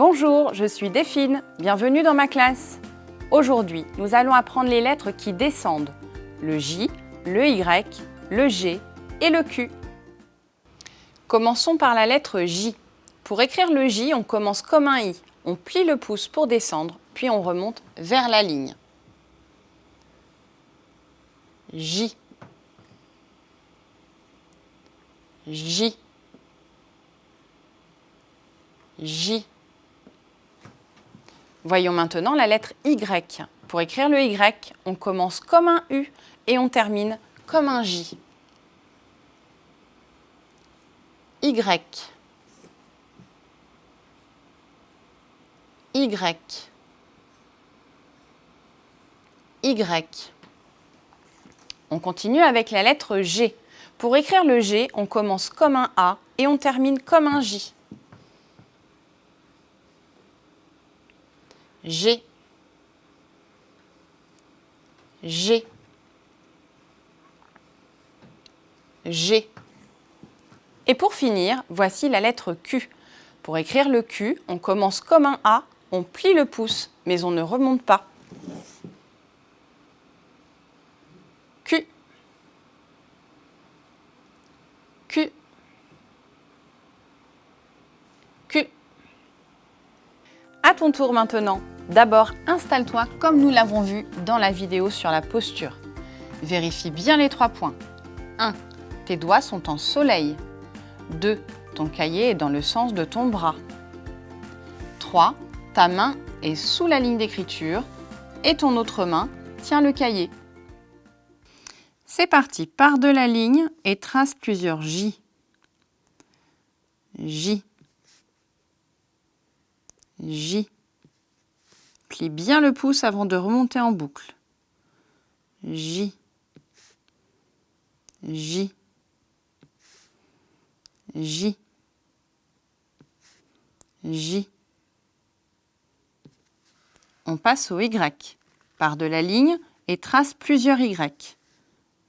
Bonjour, je suis Delphine, bienvenue dans ma classe. Aujourd'hui, nous allons apprendre les lettres qui descendent, le J, le Y, le G et le Q. Commençons par la lettre J. Pour écrire le J, on commence comme un I. On plie le pouce pour descendre, puis on remonte vers la ligne. J. J. J. Voyons maintenant la lettre Y. Pour écrire le Y, on commence comme un U et on termine comme un J. Y. Y. Y. On continue avec la lettre G. Pour écrire le G, on commence comme un A et on termine comme un J. G. G. G. Et pour finir, voici la lettre Q. Pour écrire le Q, on commence comme un A, on plie le pouce, mais on ne remonte pas. Q. Q. Q. À ton tour maintenant. D'abord, installe-toi comme nous l'avons vu dans la vidéo sur la posture. Vérifie bien les 3 points. 1. Tes doigts sont en soleil. 2. Ton cahier est dans le sens de ton bras. 3. Ta main est sous la ligne d'écriture et ton autre main tient le cahier. C'est parti, pars de la ligne et trace plusieurs J. J. J. Plie bien le pouce avant de remonter en boucle. J. J. J. J. On passe au Y. Pars de la ligne et trace plusieurs Y.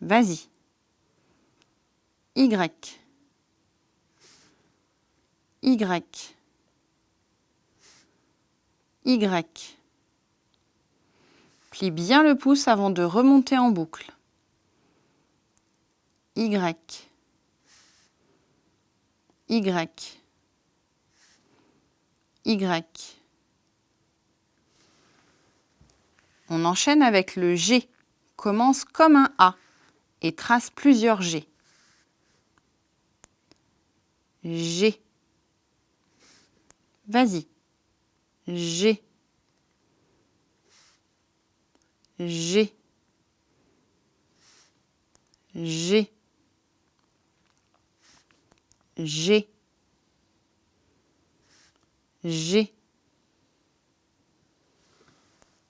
Vas-y. Y. Y. Y. Plie bien le pouce avant de remonter en boucle. Y. Y. Y. On enchaîne avec le G. Commence comme un A et trace plusieurs G. G. Vas-y. G. G. G. G. G.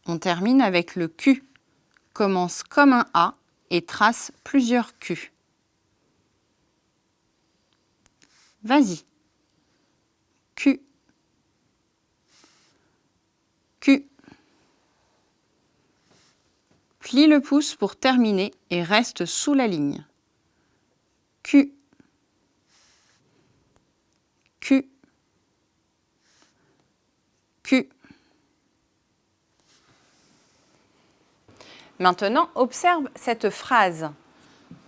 On termine avec le Q. Commence comme un A et trace plusieurs Q. Vas-y. Q. Q. Plie le pouce pour terminer et reste sous la ligne. Q. Q. Q. Maintenant, observe cette phrase.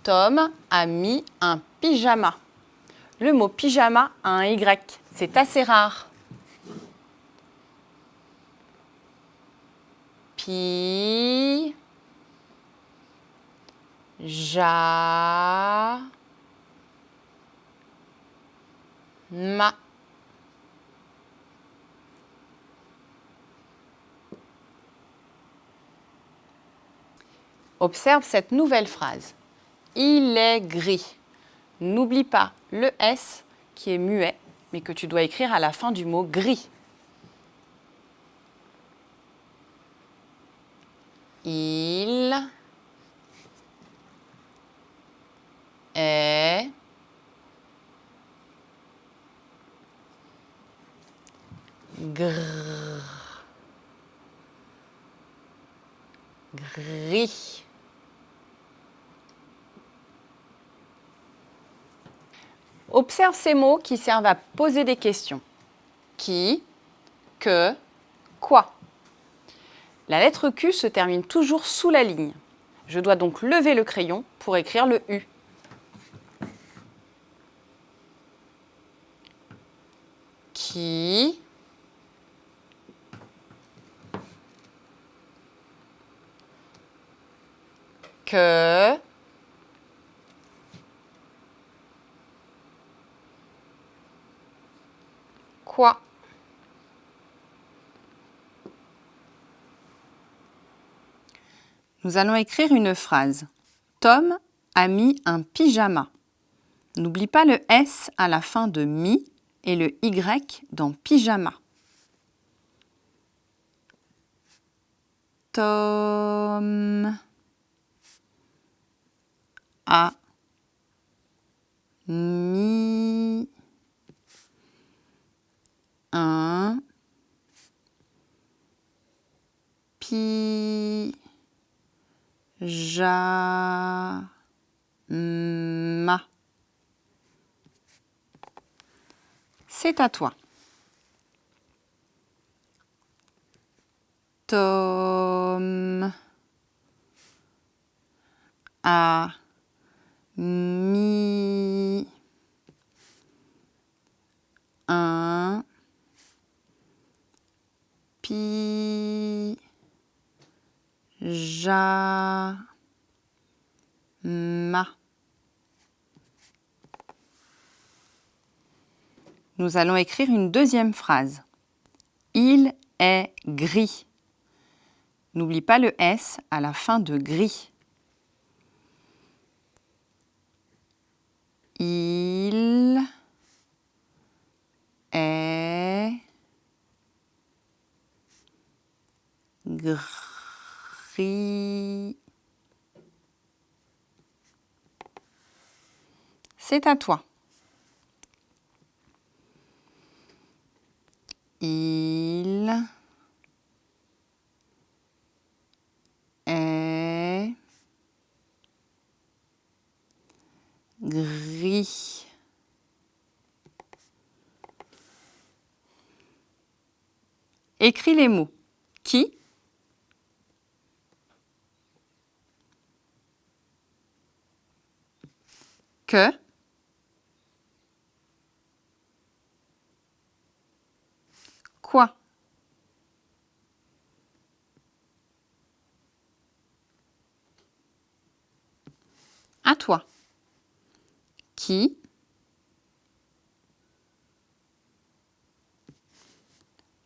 Tom a mis un pyjama. Le mot pyjama a un Y. C'est assez rare. Pi. Ja. Ma. Observe cette nouvelle phrase. Il est gris. N'oublie pas le S qui est muet, mais que tu dois écrire à la fin du mot gris. Il est gris. Observe ces mots qui servent à poser des questions. Qui, que, quoi. La lettre Q se termine toujours sous la ligne. Je dois donc lever le crayon pour écrire le U. Qui, que, quoi. Nous allons écrire une phrase. Tom a mis un pyjama. N'oublie pas le S à la fin de mi et le Y dans pyjama. Tom a mis un pyjama. C'est à toi. Tom a mis un pyjama. Nous allons écrire une deuxième phrase. Il est gris. N'oublie pas le S à la fin de gris. Il est gris. C'est à toi. Il est gris. Écris les mots. Qui, que, quoi. À toi. Qui,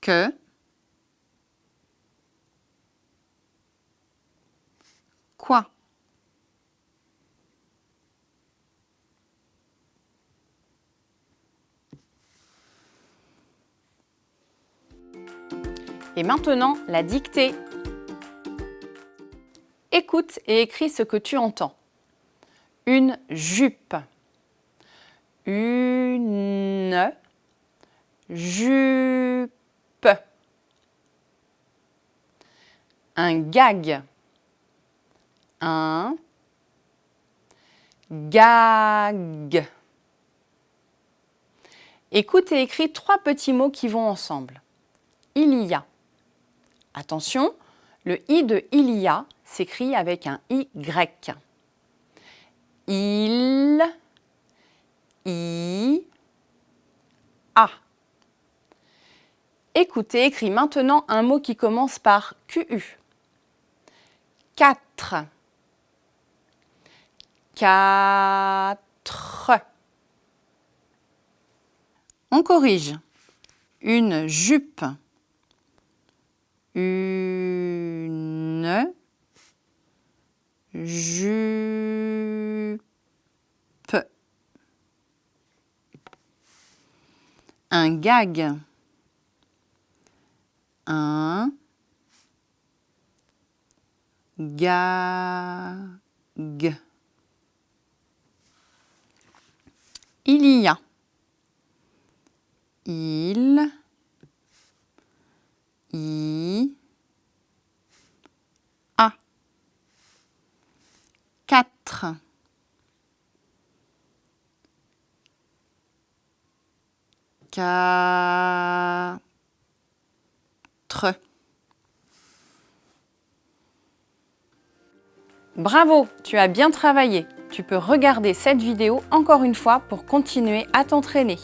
que, quoi. Et maintenant, la dictée. Écoute et écris ce que tu entends. Une jupe. Une jupe. Un gag. Un gag. Écoute et écris 3 petits mots qui vont ensemble. Il y a. Attention, le I de il y a s'écrit avec un Y. Il y a. Écoute et écris maintenant un mot qui commence par QU. 4. 4. On corrige. Une jupe. Une jupe. Un gag. Un gag. Il y a. Il y a. 4. 4. Bravo, tu as bien travaillé. Tu peux regarder cette vidéo encore une fois pour continuer à t'entraîner.